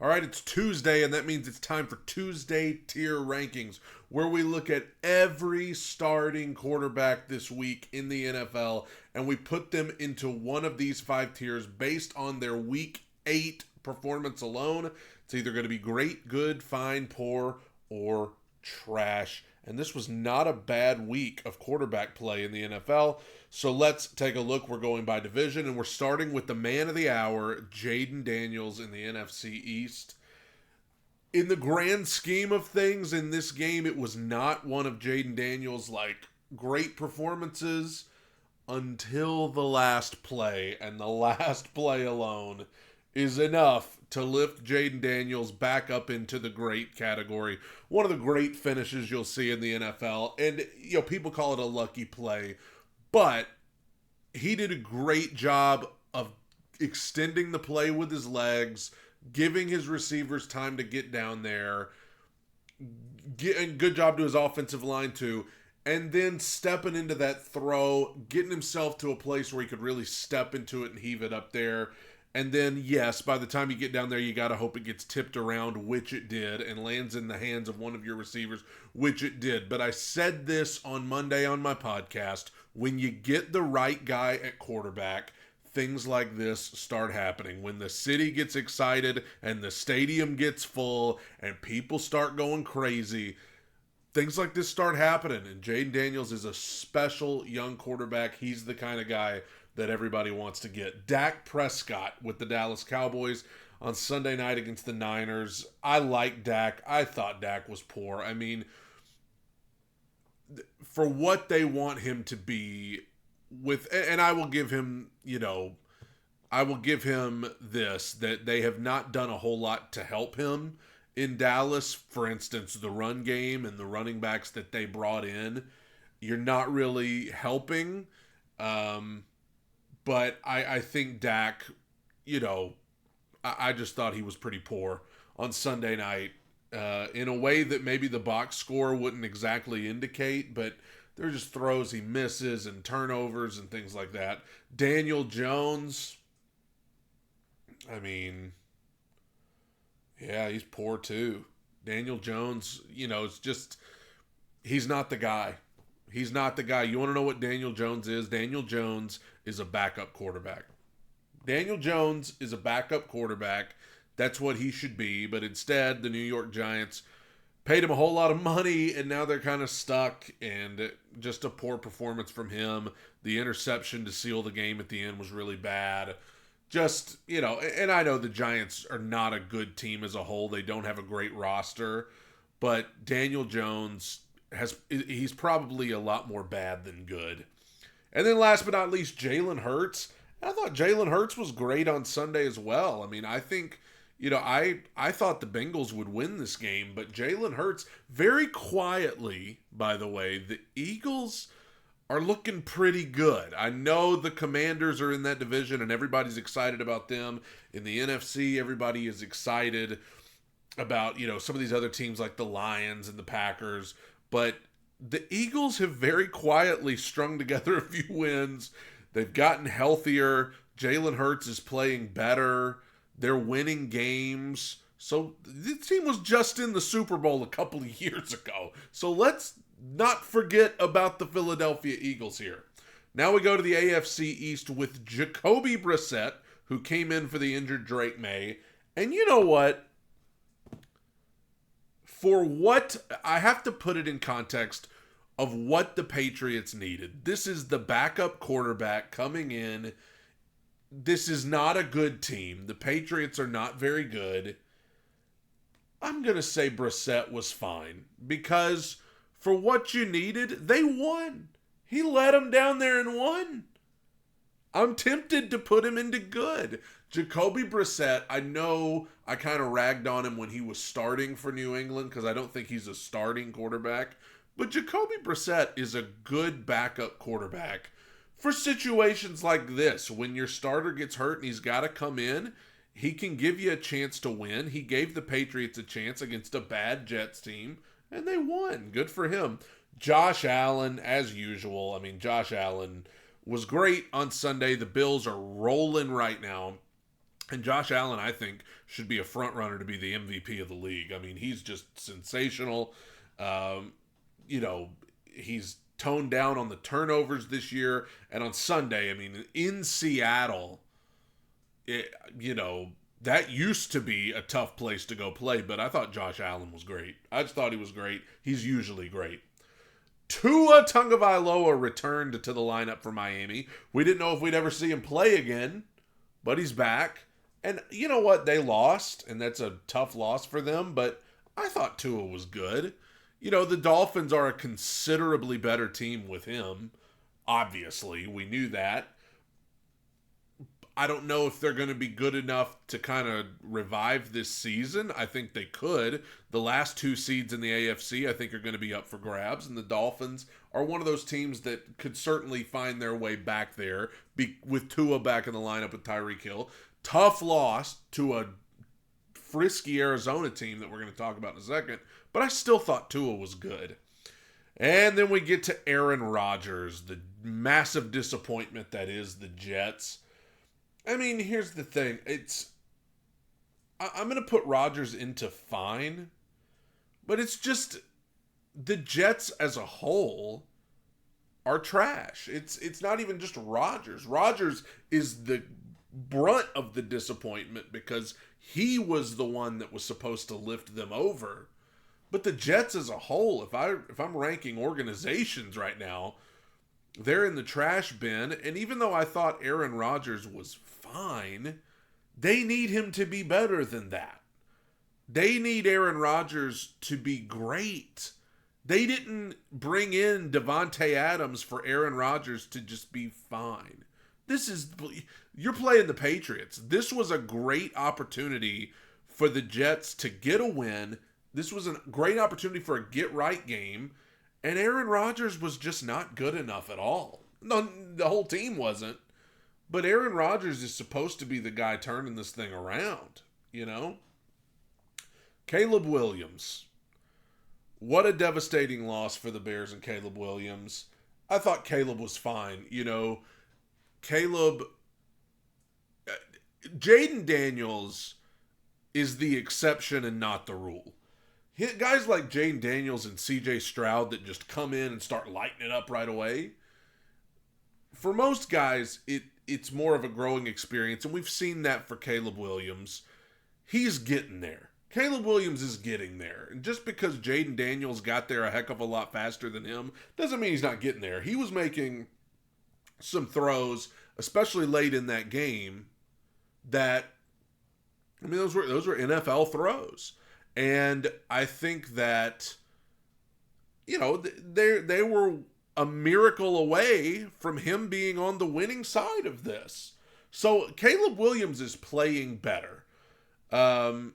All right, it's Tuesday, and that means it's time for Tuesday tier rankings, where we look at every starting quarterback this week in the NFL, and we put them into one of these five tiers based on their week 8 performance alone. It's either going to be great, good, fine, poor, or trash. And this was not a bad week of quarterback play in the NFL. So let's take a look. We're going by division, and we're starting with the man of the hour, Jayden Daniels in the NFC East. In the grand scheme of things, in this game, it was not one of Jayden Daniels' great performances until the last play, and the last play alone is enough to lift Jayden Daniels back up into the great category. One of the great finishes you'll see in the NFL. And, people call it a lucky play, but he did a great job of extending the play with his legs, giving his receivers time to get down there, and good job to his offensive line too, and then stepping into that throw, getting himself to a place where he could really step into it and heave it up there. And then, yes, by the time you get down there, you got to hope it gets tipped around, which it did, and lands in the hands of one of your receivers, which it did. But I said this on Monday on my podcast, when you get the right guy at quarterback, things like this start happening. When the city gets excited and the stadium gets full and people start going crazy, things like this start happening. And Jayden Daniels is a special young quarterback. He's the kind of guy that everybody wants to get. Dak Prescott with the Dallas Cowboys on Sunday night against the Niners. I like Dak. I thought Dak was poor. I mean, for what they want him to be and I will give him, I will give him this, that they have not done a whole lot to help him in Dallas. For instance, the run game and the running backs that they brought in, you're not really helping. But I think Dak, I just thought he was pretty poor on Sunday night in a way that maybe the box score wouldn't exactly indicate, but they're just throws he misses and turnovers and things like that. Daniel Jones, I mean, yeah, he's poor too. Daniel Jones, it's just, he's not the guy. He's not the guy. You want to know what Daniel Jones is? Daniel Jones is a backup quarterback. Daniel Jones is a backup quarterback. That's what he should be. But instead, the New York Giants paid him a whole lot of money, and now they're kind of stuck. And just a poor performance from him. The interception to seal the game at the end was really bad. Just, and I know the Giants are not a good team as a whole. They don't have a great roster. But Daniel Jones, he's probably a lot more bad than good. And then last but not least, Jalen Hurts. I thought Jalen Hurts was great on Sunday as well. I mean, I think, I thought the Bengals would win this game, but Jalen Hurts, very quietly, by the way, the Eagles are looking pretty good. I know the Commanders are in that division and everybody's excited about them. In the NFC, everybody is excited about, some of these other teams like the Lions and the Packers. But the Eagles have very quietly strung together a few wins. They've gotten healthier. Jalen Hurts is playing better. They're winning games. So this team was just in the Super Bowl a couple of years ago. So let's not forget about the Philadelphia Eagles here. Now we go to the AFC East with Jacoby Brissett, who came in for the injured Drake May. And you know what? For what, I have to put it in context of what the Patriots needed. This is the backup quarterback coming in. This is not a good team. The Patriots are not very good. I'm going to say Brissett was fine because for what you needed, they won. He led them down there and won. I'm tempted to put him into good. Jacoby Brissett, I know I kind of ragged on him when he was starting for New England because I don't think he's a starting quarterback. But Jacoby Brissett is a good backup quarterback for situations like this. When your starter gets hurt and he's got to come in, he can give you a chance to win. He gave the Patriots a chance against a bad Jets team, and they won. Good for him. Josh Allen, as usual. I mean, Josh Allen was great on Sunday. The Bills are rolling right now. And Josh Allen, I think, should be a front runner to be the MVP of the league. I mean, he's just sensational. Um, you know, he's toned down on the turnovers this year. And on Sunday, I mean, in Seattle, you know, that used to be a tough place to go play, but I thought Josh Allen was great. I just thought he was great. He's usually great. Tua Tagovailoa returned to the lineup for Miami. We didn't know if we'd ever see him play again, but he's back. And you know what? They lost, and that's a tough loss for them, but I thought Tua was good. You know, the Dolphins are a considerably better team with him. Obviously, we knew that. I don't know if they're going to be good enough to kind of revive this season. I think they could. The last two seeds in the AFC, I think, are going to be up for grabs, and the Dolphins are one of those teams that could certainly find their way back there with Tua back in the lineup with Tyreek Hill. Tough loss to a frisky Arizona team that we're going to talk about in a second, but I still thought Tua was good. And then we get to Aaron Rodgers, the massive disappointment that is the Jets. I mean, here's the thing. I'm going to put Rodgers into fine, but it's just the Jets as a whole are trash. It's not even just Rodgers. Rodgers is the brunt of the disappointment because he was the one that was supposed to lift them over. But the Jets as a whole, if I'm ranking organizations right now, they're in the trash bin. And even though I thought Aaron Rodgers was fine, they need him to be better than that. They need Aaron Rodgers to be great. They didn't bring in Devontae Adams for Aaron Rodgers to just be fine. You're playing the Patriots. This was a great opportunity for the Jets to get a win. This was a great opportunity for a get-right game. And Aaron Rodgers was just not good enough at all. No, the whole team wasn't. But Aaron Rodgers is supposed to be the guy turning this thing around, you know? Caleb Williams. What a devastating loss for the Bears and Caleb Williams. I thought Caleb was fine. You know, Jaden Daniels is the exception and not the rule. Guys like Jaden Daniels and CJ Stroud that just come in and start lighting it up right away. For most guys, it's more of a growing experience, and we've seen that for Caleb Williams. He's getting there. Caleb Williams is getting there. And just because Jaden Daniels got there a heck of a lot faster than him doesn't mean he's not getting there. He was making some throws, especially late in that game, that, I mean, those were NFL throws. And I think that, you know, they were a miracle away from him being on the winning side of this. So Caleb Williams is playing better. I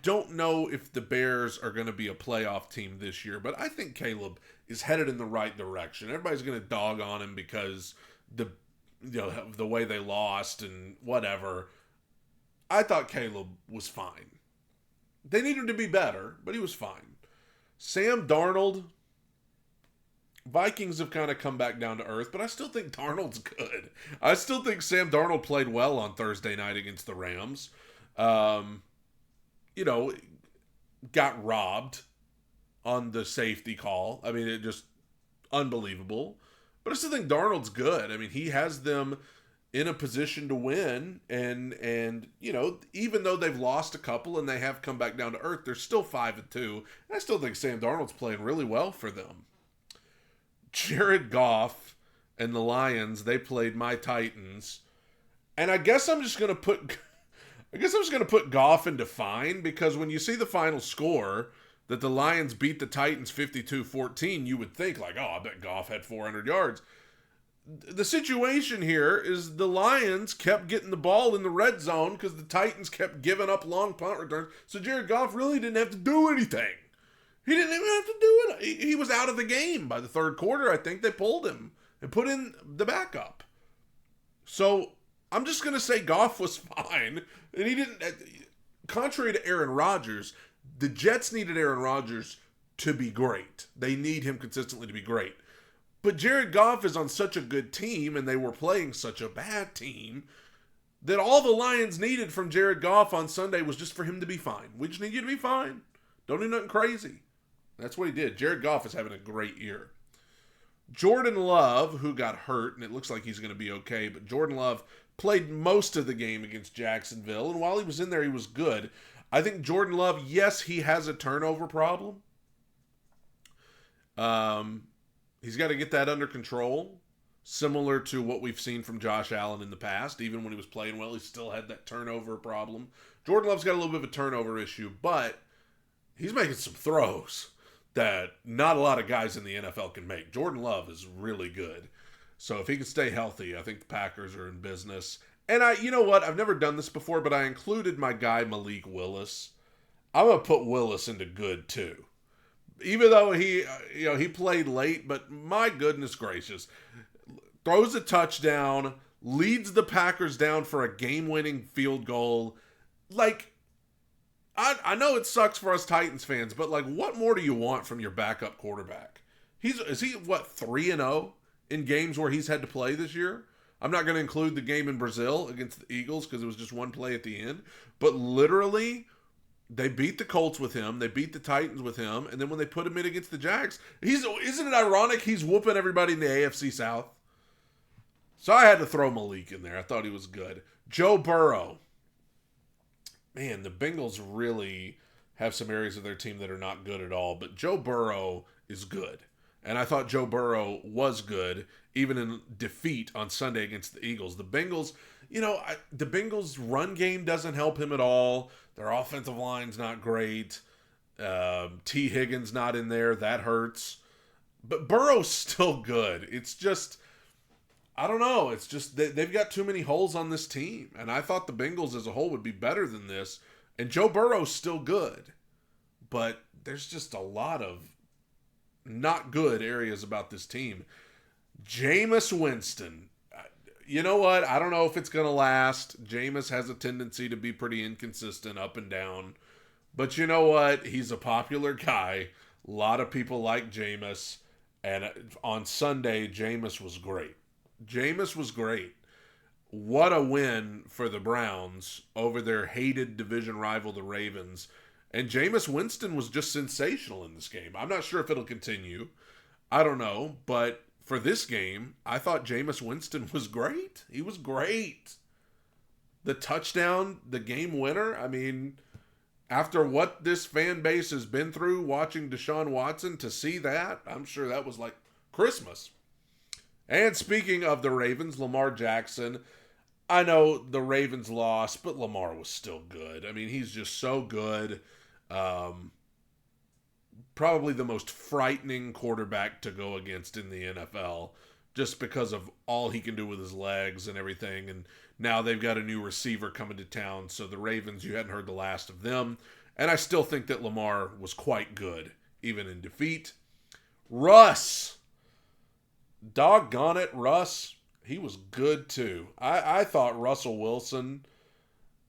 don't know if the Bears are going to be a playoff team this year, but I think Caleb is headed in the right direction. Everybody's going to dog on him because the way they lost and whatever. I thought Caleb was fine. They need him to be better, but he was fine. Sam Darnold, Vikings have kind of come back down to earth, but I still think Darnold's good. I still think Sam Darnold played well on Thursday night against the Rams. You know, got robbed on the safety call. I mean, it just unbelievable. But I still think Darnold's good. I mean, he has them in a position to win, and you know, even though they've lost a couple and they have come back down to earth, they're still 5-2. And I still think Sam Darnold's playing really well for them. Jared Goff and the Lions, they played my Titans, and I guess I'm just gonna put Goff into fine, because when you see the final score that the Lions beat the Titans 52-14, you would think like, oh, I bet Goff had 400 yards. The situation here is the Lions kept getting the ball in the red zone because the Titans kept giving up long punt returns. So Jared Goff really didn't have to do anything. He didn't even have to do it. He was out of the game by the third quarter. I think they pulled him and put in the backup. So I'm just going to say Goff was fine. And he didn't, contrary to Aaron Rodgers, the Jets needed Aaron Rodgers to be great. They need him consistently to be great. But Jared Goff is on such a good team, and they were playing such a bad team, that all the Lions needed from Jared Goff on Sunday was just for him to be fine. We just need you to be fine. Don't do nothing crazy. That's what he did. Jared Goff is having a great year. Jordan Love, who got hurt, and it looks like he's going to be okay, but Jordan Love played most of the game against Jacksonville, and while he was in there, he was good. I think Jordan Love, yes, he has a turnover problem. He's got to get that under control, similar to what we've seen from Josh Allen in the past. Even when he was playing well, he still had that turnover problem. Jordan Love's got a little bit of a turnover issue, but he's making some throws that not a lot of guys in the NFL can make. Jordan Love is really good. So if he can stay healthy, I think the Packers are in business. And you know what? I've never done this before, but I included my guy Malik Willis. I'm going to put Willis into good too. Even though he played late, but my goodness gracious. Throws a touchdown, leads the Packers down for a game-winning field goal. Like, I know it sucks for us Titans fans, but like, what more do you want from your backup quarterback? Is he 3-0 in games where he's had to play this year? I'm not going to include the game in Brazil against the Eagles because it was just one play at the end. But literally, they beat the Colts with him. They beat the Titans with him. And then when they put him in against the Jags, isn't it ironic he's whooping everybody in the AFC South? So I had to throw Malik in there. I thought he was good. Joe Burrow. Man, the Bengals really have some areas of their team that are not good at all. But Joe Burrow is good. And I thought Joe Burrow was good, even in defeat on Sunday against the Eagles. The Bengals, the Bengals' run game doesn't help him at all. Their offensive line's not great. T. Higgins not in there. That hurts. But Burrow's still good. It's just, I don't know. It's just they've got too many holes on this team. And I thought the Bengals as a whole would be better than this. And Joe Burrow's still good. But there's just a lot of not good areas about this team. Jameis Winston. You know what? I don't know if it's going to last. Jameis has a tendency to be pretty inconsistent up and down. But you know what? He's a popular guy. A lot of people like Jameis. And on Sunday, Jameis was great. Jameis was great. What a win for the Browns over their hated division rival, the Ravens. And Jameis Winston was just sensational in this game. I'm not sure if it'll continue. I don't know. But for this game, I thought Jameis Winston was great. He was great. The touchdown, the game winner. I mean, after what this fan base has been through watching Deshaun Watson, to see that, I'm sure that was like Christmas. And speaking of the Ravens, Lamar Jackson. I know the Ravens lost, but Lamar was still good. I mean, he's just so good. Probably the most frightening quarterback to go against in the NFL, just because of all he can do with his legs and everything. And now they've got a new receiver coming to town. So the Ravens, you hadn't heard the last of them. And I still think that Lamar was quite good, even in defeat. Russ. Doggone it, Russ. He was good too. I thought Russell Wilson,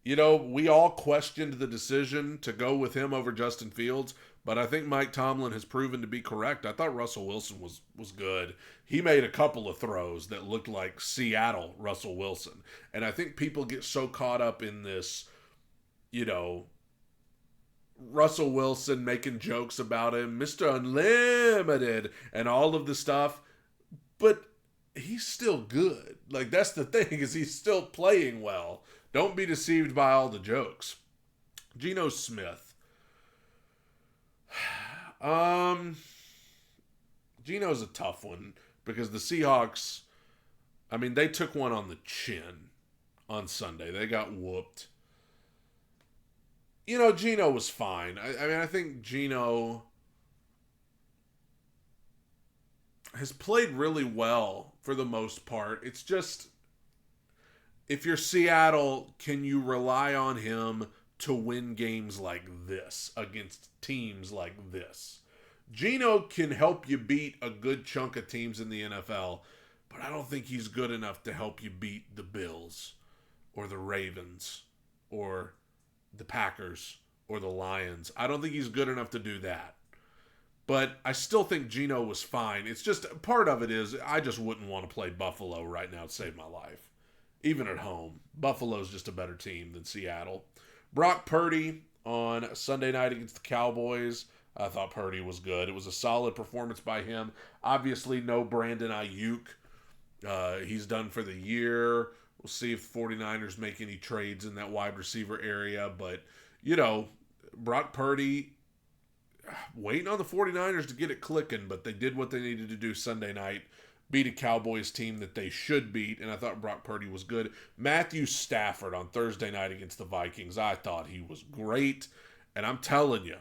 we all questioned the decision to go with him over Justin Fields, but I think Mike Tomlin has proven to be correct. I thought Russell Wilson was good. He made a couple of throws that looked like Seattle Russell Wilson. And I think people get so caught up in this, Russell Wilson making jokes about him, Mr. Unlimited, and all of the stuff. But he's still good. Like, that's the thing, is he's still playing well. Don't be deceived by all the jokes. Geno Smith. Geno's a tough one because the Seahawks, I mean, they took one on the chin on Sunday. They got whooped. Geno was fine. I think Geno has played really well for the most part. It's just, if you're Seattle, can you rely on him to win games like this against teams like this? Geno can help you beat a good chunk of teams in the NFL, but I don't think he's good enough to help you beat the Bills or the Ravens or the Packers or the Lions. I don't think he's good enough to do that. But I still think Geno was fine. It's just, part of it is I just wouldn't want to play Buffalo right now to save my life. even at home. Buffalo's just a better team than Seattle. Brock Purdy on Sunday night against the Cowboys. I thought Purdy was good. It was a solid performance by him. Obviously, no Brandon Ayuk. He's done for the year. We'll see if the 49ers make any trades in that wide receiver area. But, Brock Purdy, waiting on the 49ers to get it clicking, but they did what they needed to do Sunday night. Beat a Cowboys team that they should beat, and I thought Brock Purdy was good. Matthew Stafford on Thursday night against the Vikings, I thought he was great. And I'm telling you,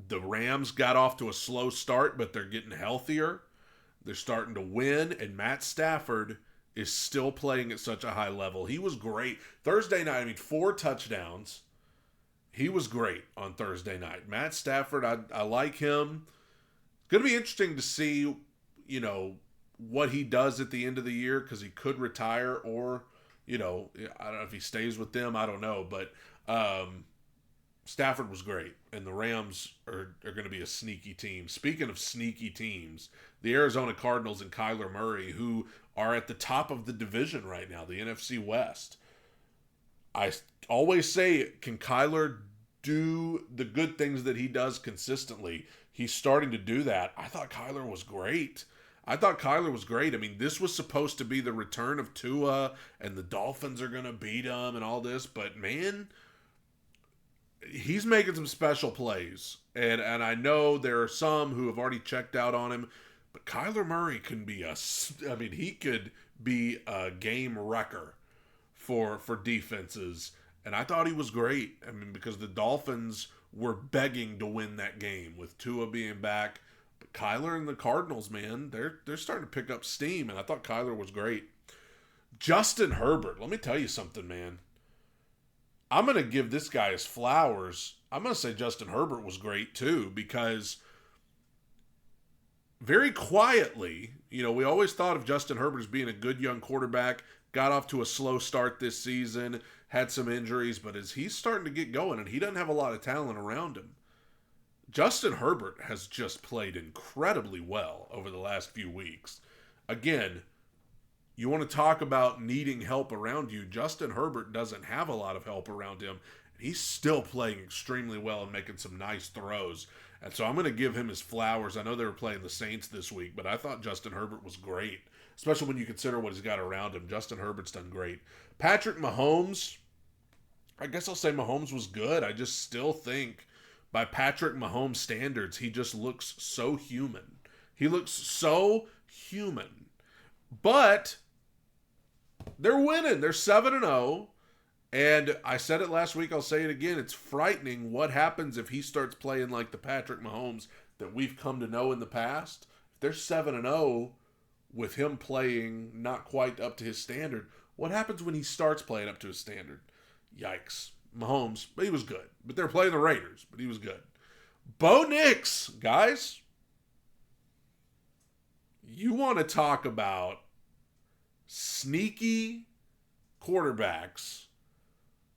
the Rams got off to a slow start, but they're getting healthier. They're starting to win, and Matt Stafford is still playing at such a high level. He was great. Thursday night, 4 touchdowns. He was great on Thursday night. Matt Stafford, I like him. It's going to be interesting to see, what he does at the end of the year, because he could retire or, I don't know if he stays with them. I don't know. But Stafford was great, and the Rams are going to be a sneaky team. Speaking of sneaky teams, the Arizona Cardinals and Kyler Murray, who are at the top of the division right now, the NFC West. I always say, can Kyler do the good things that he does consistently? He's starting to do that. I thought Kyler was great. This was supposed to be the return of Tua, and the Dolphins are going to beat him and all this, but man, he's making some special plays. And I know there are some who have already checked out on him, but Kyler Murray can be he could be a game wrecker for defenses. And I thought he was great. Because the Dolphins were begging to win that game with Tua being back. But Kyler and the Cardinals, man, they're starting to pick up steam. And I thought Kyler was great. Justin Herbert, let me tell you something, man. I'm going to give this guy his flowers. I'm going to say Justin Herbert was great too, because very quietly, we always thought of Justin Herbert as being a good young quarterback. Got off to a slow start this season, had some injuries, but as he's starting to get going, and he doesn't have a lot of talent around him, Justin Herbert has just played incredibly well over the last few weeks. Again, you want to talk about needing help around you. Justin Herbert doesn't have a lot of help around him. He's still playing extremely well and making some nice throws. And so I'm going to give him his flowers. I know they were playing the Saints this week, but I thought Justin Herbert was great, especially when you consider what he's got around him. Justin Herbert's done great. Patrick Mahomes, I guess I'll say Mahomes was good. I just still think by Patrick Mahomes standards, he just looks so human. He looks so human. But they're winning. They're 7-0. And I said it last week, I'll say it again. It's frightening what happens if he starts playing like the Patrick Mahomes that we've come to know in the past. If they're 7-0 with him playing not quite up to his standard, what happens when he starts playing up to his standard? Yikes. Mahomes, but he was good. But they're playing the Raiders, but he was good. Bo Nix, guys. You want to talk about sneaky quarterbacks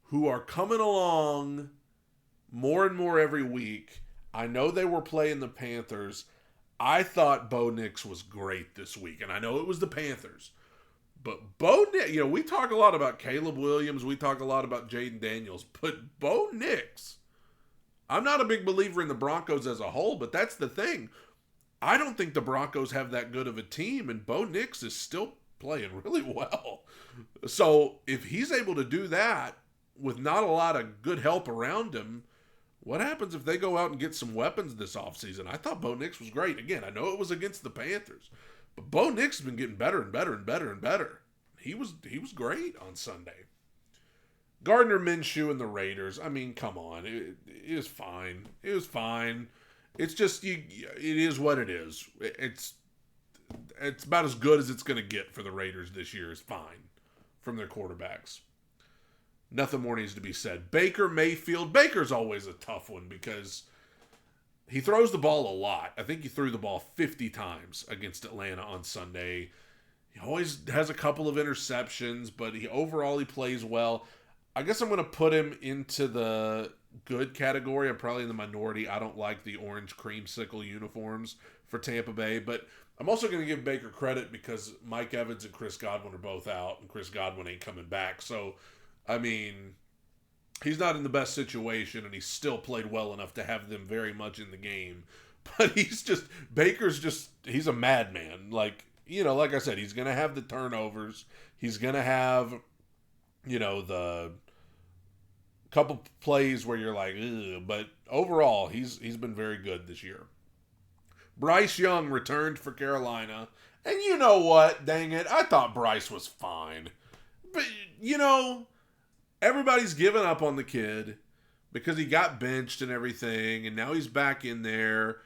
who are coming along more and more every week. I know they were playing the Panthers. I thought Bo Nix was great this week, and I know it was the Panthers. But Bo Nix, we talk a lot about Caleb Williams, we talk a lot about Jaden Daniels, but Bo Nix, I'm not a big believer in the Broncos as a whole, but that's the thing. I don't think the Broncos have that good of a team, and Bo Nix is still playing really well. So if he's able to do that with not a lot of good help around him, what happens if they go out and get some weapons this offseason? I thought Bo Nix was great. Again, I know it was against the Panthers, but Bo Nix has been getting better and better and better and better. He was great on Sunday. Gardner Minshew and the Raiders, come on. It is fine. It was fine. It's just, it is what it is. It's about as good as it's going to get for the Raiders this year. Is fine from their quarterbacks. Nothing more needs to be said. Baker Mayfield. Baker's always a tough one because he throws the ball a lot. I think he threw the ball 50 times against Atlanta on Sunday. He always has a couple of interceptions, but overall he plays well. I guess I'm going to put him into the good category. I'm probably in the minority. I don't like the orange creamsicle uniforms for Tampa Bay, but I'm also going to give Baker credit because Mike Evans and Chris Godwin are both out, and Chris Godwin ain't coming back. So, I mean, he's not in the best situation, and he still played well enough to have them very much in the game. But he's a madman. Like I said, he's going to have the turnovers. He's going to have, the couple plays where you're like, ugh. But overall, he's been very good this year. Bryce Young returned for Carolina. And you know what? Dang it. I thought Bryce was fine. But, everybody's given up on the kid because he got benched and everything. And now he's back in there.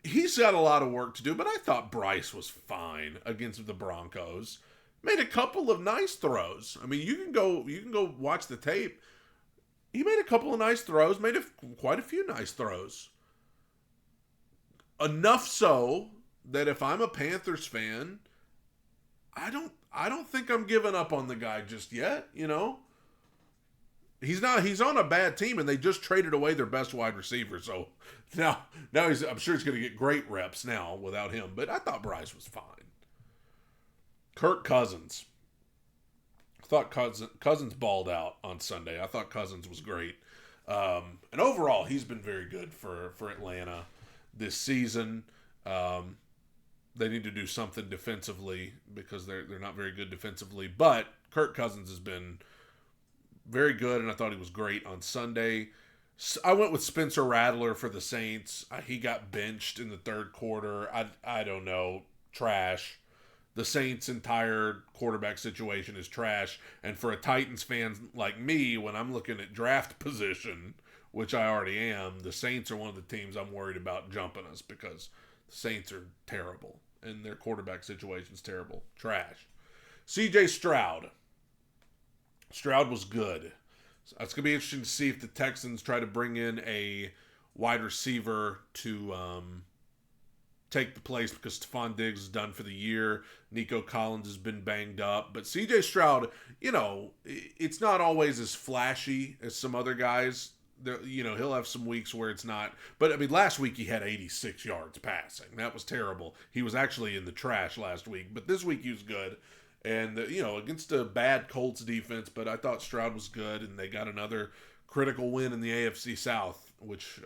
He's got a lot of work to do. But I thought Bryce was fine against the Broncos. Made a couple of nice throws. I mean, you can go watch the tape. He made a couple of nice throws. Made quite a few nice throws. Enough so that if I'm a Panthers fan, I don't think I'm giving up on the guy just yet, He's on a bad team and they just traded away their best wide receiver. So now I'm sure he's going to get great reps now without him, but I thought Bryce was fine. Kirk Cousins. I thought Cousins balled out on Sunday. I thought Cousins was great. And overall, he's been very good for Atlanta this season. They need to do something defensively because they're not very good defensively. But Kirk Cousins has been very good, and I thought he was great on Sunday. I went with Spencer Rattler for the Saints. He got benched in the third quarter. I don't know. Trash. The Saints' entire quarterback situation is trash. And for a Titans fan like me, when I'm looking at draft position, which I already am, the Saints are one of the teams I'm worried about jumping us because the Saints are terrible and their quarterback situation is terrible. Trash. CJ Stroud. Stroud was good. So it's going to be interesting to see if the Texans try to bring in a wide receiver to take the place because Stephon Diggs is done for the year. Nico Collins has been banged up. But CJ Stroud, it's not always as flashy as some other guys. He'll have some weeks where it's not. But, I mean, last week he had 86 yards passing. That was terrible. He was actually in the trash last week. But this week he was good. And, against a bad Colts defense. But I thought Stroud was good. And they got another critical win in the AFC South, which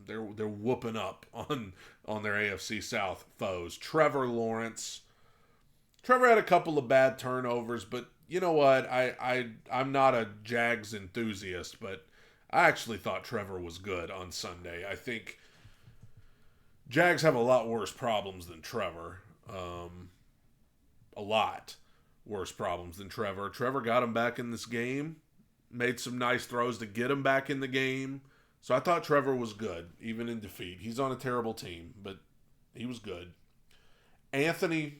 they're whooping up on their AFC South foes. Trevor Lawrence. Trevor had a couple of bad turnovers. But you know what? I'm not a Jags enthusiast, but I actually thought Trevor was good on Sunday. I think Jags have a lot worse problems than Trevor. A lot worse problems than Trevor. Trevor got him back in this game. Made some nice throws to get him back in the game. So I thought Trevor was good, even in defeat. He's on a terrible team, but he was good. Anthony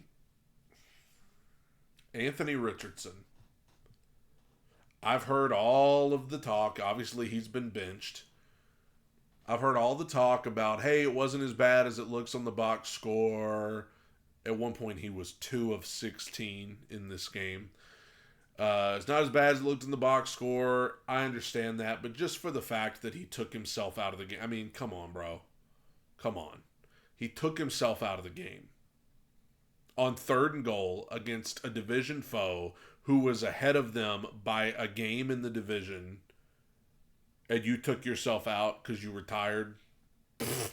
Richardson. I've heard all of the talk. Obviously, he's been benched. I've heard all the talk about, hey, it wasn't as bad as it looks on the box score. At one point, he was 2 of 16 in this game. It's not as bad as it looked in the box score. I understand that. But just for the fact that he took himself out of the game. I mean, come on, bro. Come on. He took himself out of the game. On 3rd and goal against a division foe who was ahead of them by a game in the division, and you took yourself out because you were tired. Pfft.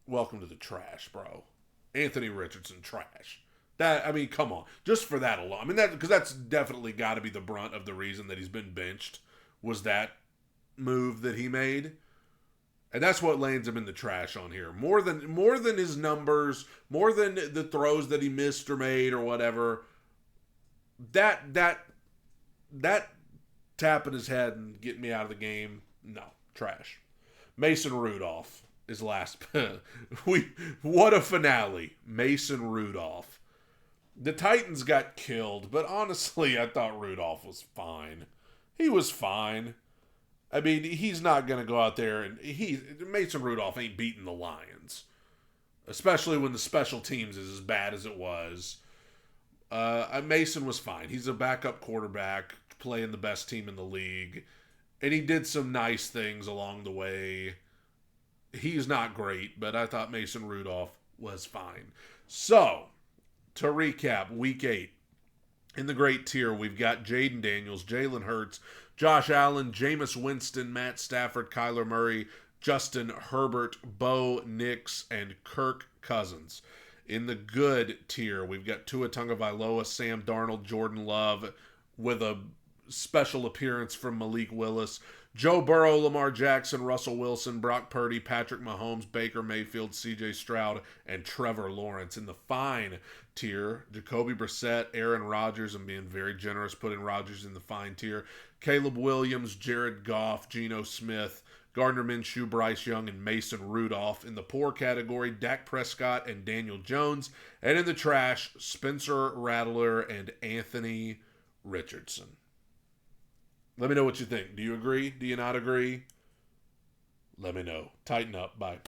Welcome to the trash, bro. Anthony Richardson, trash. Come on. Just for that alone. Because that's definitely got to be the brunt of the reason that he's been benched, was that move that he made. And that's what lands him in the trash on here. More than his numbers, more than the throws that he missed or made or whatever. That tapping his head and getting me out of the game, no, trash. Mason Rudolph is last. What a finale. Mason Rudolph. The Titans got killed, but honestly, I thought Rudolph was fine. He was fine. I mean, he's not going to go out there and Mason Rudolph ain't beating the Lions, especially when the special teams is as bad as it was. Mason was fine. He's a backup quarterback playing the best team in the league, and he did some nice things along the way. he's not great, but I thought Mason Rudolph was fine. So, to recap, week 8. In the great tier, we've got Jaden Daniels, Jalen Hurts, Josh Allen, Jameis Winston, Matt Stafford, Kyler Murray, Justin Herbert, Bo Nix, and Kirk Cousins. In the good tier, we've got Tua Tagovailoa, Sam Darnold, Jordan Love, with a special appearance from Malik Willis, Joe Burrow, Lamar Jackson, Russell Wilson, Brock Purdy, Patrick Mahomes, Baker Mayfield, CJ Stroud, and Trevor Lawrence. In the fine tier, Jacoby Brissett, Aaron Rodgers, I'm being very generous putting Rodgers in the fine tier, Caleb Williams, Jared Goff, Geno Smith, Gardner Minshew, Bryce Young, and Mason Rudolph. In the poor category, Dak Prescott and Daniel Jones. And in the trash, Spencer Rattler and Anthony Richardson. Let me know what you think. Do you agree? Do you not agree? Let me know. Tighten up. Bye.